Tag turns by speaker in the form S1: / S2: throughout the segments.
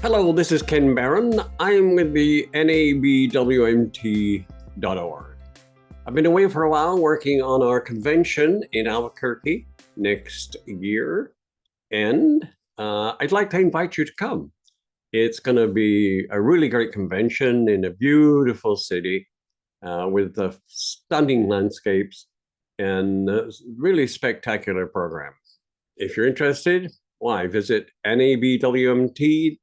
S1: Hello, this is Ken Barron. I'm with the NABWMT.org. I've been away for a while working on our convention in Albuquerque next year, and I'd like to invite you to come. It's going to be a really great convention in a beautiful city with the stunning landscapes and really spectacular program. If you're interested, why visit NABWMT.org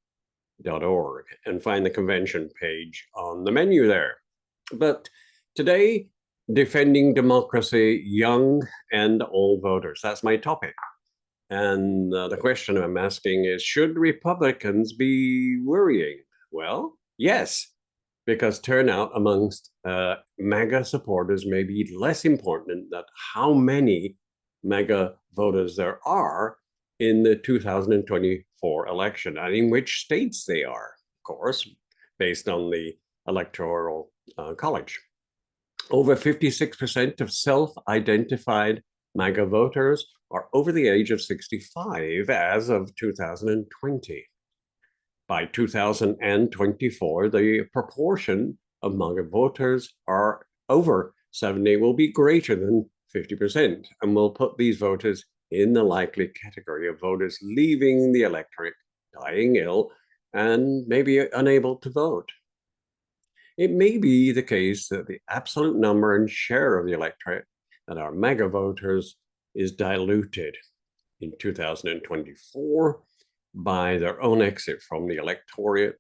S1: and find the convention page on the menu there. But today, defending democracy, young and old voters. That's my topic. And the question I'm asking is, should Republicans be worrying? Well, yes, because turnout amongst MAGA supporters may be less important than how many MAGA voters there are in the 2024 election, and in which states they are, of course, based on the Electoral College. Over 56% of self-identified MAGA voters are over the age of 65 as of 2020. By 2024, the proportion of MAGA voters are over 70 will be greater than 50%, and will put these voters in the likely category of voters leaving the electorate, dying ill, and maybe unable to vote. It may be the case that the absolute number and share of the electorate that are MAGA voters is diluted in 2024 by their own exit from the electorate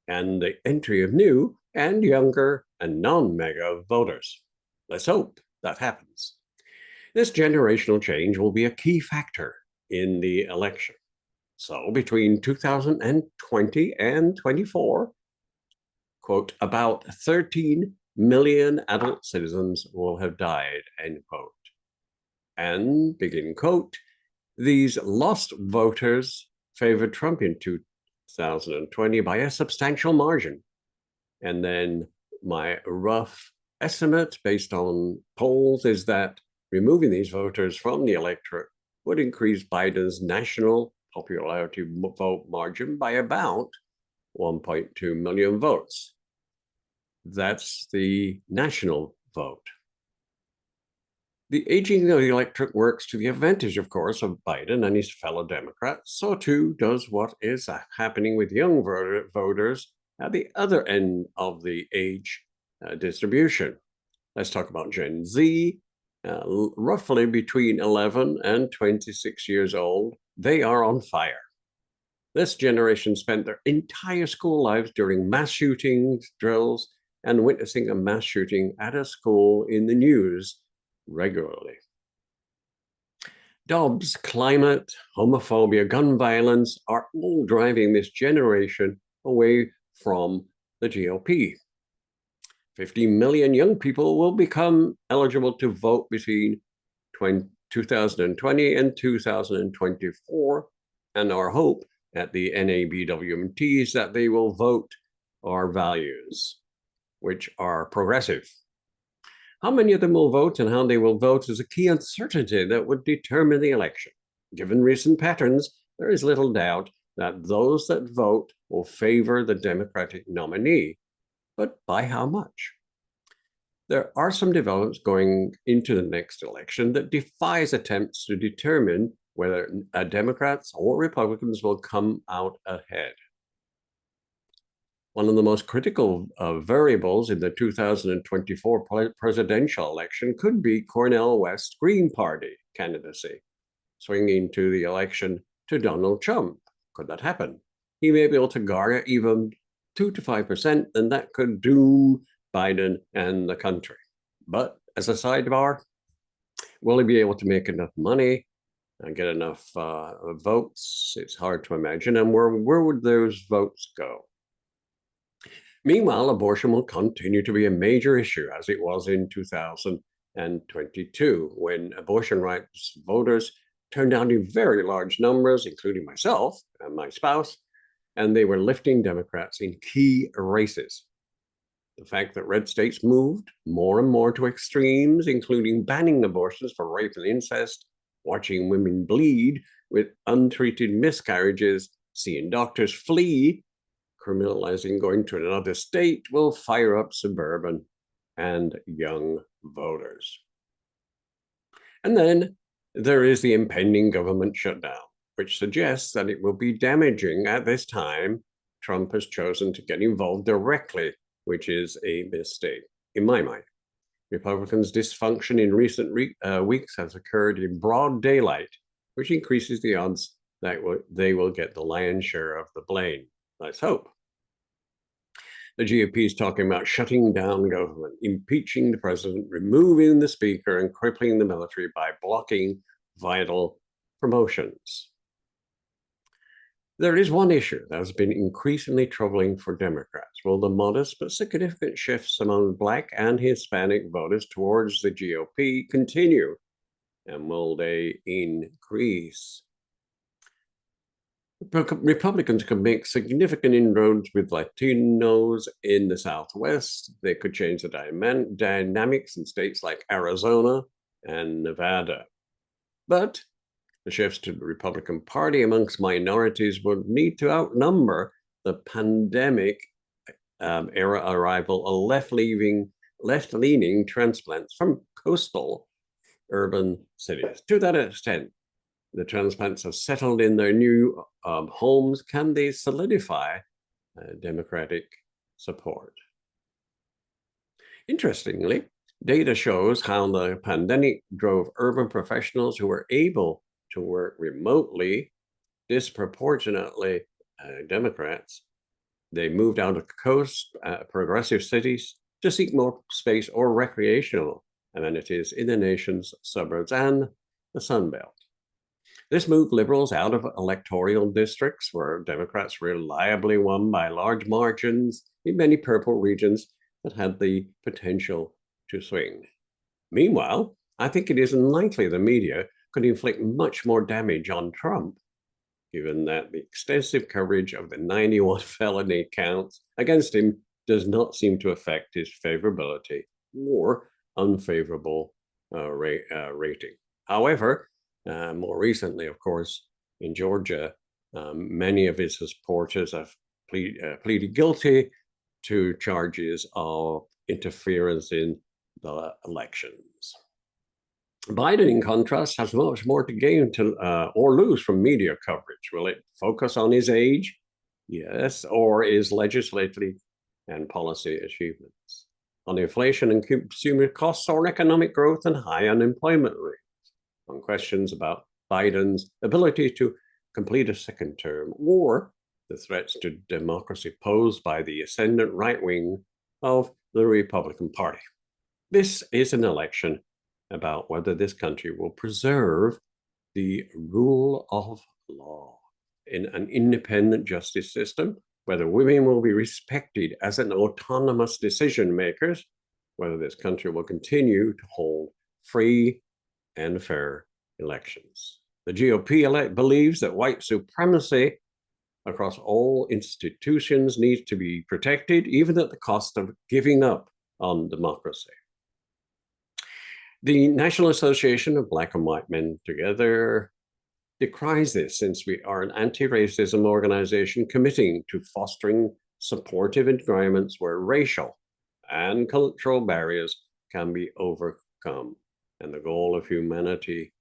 S1: and the entry of new and younger and non-MAGA voters. Let's hope that happens. This generational change will be a key factor in the election. So between 2020 and 24, quote, about 13 million adult citizens will have died, end quote. And, begin quote, these lost voters favored Trump in 2020 by a substantial margin. And then my rough estimate based on polls is that removing these voters from the electorate would increase Biden's national popularity vote margin by about 1.2 million votes. That's the national vote. The aging of the electorate works to the advantage, of course, of Biden and his fellow Democrats. So too does what is happening with young voters at the other end of the age distribution. Let's talk about Gen Z. Roughly between 11 and 26 years old, they are on fire. This generation spent their entire school lives during mass shootings, drills, and witnessing a mass shooting at a school in the news regularly. Dobbs, climate, homophobia, gun violence are all driving this generation away from the GOP. 50 million young people will become eligible to vote between 2020 and 2024, and our hope at the NABWMT is that they will vote our values, which are progressive. How many of them will vote and how they will vote is a key uncertainty that would determine the election. Given recent patterns, there is little doubt that those that vote will favor the Democratic nominee. But by how much? There are some developments going into the next election that defies attempts to determine whether Democrats or Republicans will come out ahead. One of the most critical variables in the 2024 presidential election could be Cornel West's Green Party candidacy, swinging to the election to Donald Trump. Could that happen? He may be able to garner even 2 to 5%, and that could doom Biden and the country. But as a sidebar, will he be able to make enough money and get enough votes? It's hard to imagine. And where would those votes go? Meanwhile, abortion will continue to be a major issue, as it was in 2022, when abortion rights voters turned out in very large numbers, including myself and my spouse, and they were lifting Democrats in key races. The fact that red states moved more and more to extremes, including banning abortions for rape and incest, watching women bleed with untreated miscarriages, seeing doctors flee criminalizing going to another state will fire up suburban and young voters. And then there is the impending government shutdown, which suggests that it will be damaging at this time. Trump has chosen to get involved directly, which is a mistake, in my mind. Republicans' dysfunction in recent weeks has occurred in broad daylight, which increases the odds that they will get the lion's share of the blame. Let's hope. The GOP is talking about shutting down government, impeaching the president, removing the speaker, and crippling the military by blocking vital promotions. There is one issue that has been increasingly troubling for Democrats. Will the modest but significant shifts among Black and Hispanic voters towards the GOP continue? And will they increase? Republicans could make significant inroads with Latinos in the Southwest. They could change the dynamics in states like Arizona and Nevada. But the shifts to the Republican Party amongst minorities would need to outnumber the pandemic era arrival of left-leaning transplants from coastal urban cities. To that extent, the transplants have settled in their new homes. Can they solidify Democratic support? Interestingly, data shows how the pandemic drove urban professionals who were able to work remotely, disproportionately Democrats. They moved out of coast, progressive cities to seek more space or recreational amenities in the nation's suburbs and the Sun Belt. This moved liberals out of electoral districts where Democrats reliably won by large margins in many purple regions that had the potential to swing. Meanwhile, I think it is unlikely the media could inflict much more damage on Trump, given that the extensive coverage of the 91 felony counts against him does not seem to affect his favorability or unfavorable rating. However, more recently, of course, in Georgia, many of his supporters have pleaded guilty to charges of interference in the elections. Biden, in contrast, has much more to gain or lose from media coverage. Will it focus on his age? Yes, or his legislative and policy achievements? On inflation and consumer costs or economic growth and high unemployment rates? On questions about Biden's ability to complete a second term or the threats to democracy posed by the ascendant right wing of the Republican Party. This is an election about whether this country will preserve the rule of law in an independent justice system, whether women will be respected as an autonomous decision makers, whether this country will continue to hold free and fair elections. The GOP believes that white supremacy across all institutions needs to be protected, even at the cost of giving up on democracy. The National Association of Black and White Men Together decries this, since we are an anti-racism organization committing to fostering supportive environments where racial and cultural barriers can be overcome and the goal of humanity,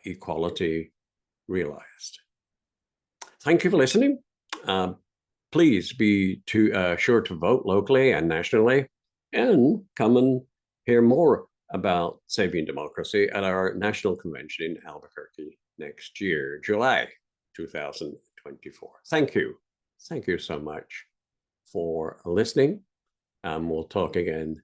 S1: equality, realized. Thank you for listening. Please be sure to vote locally and nationally, and come and hear more about saving democracy at our national convention in Albuquerque next year, July 2024. Thank you. Thank you so much for listening. We'll talk again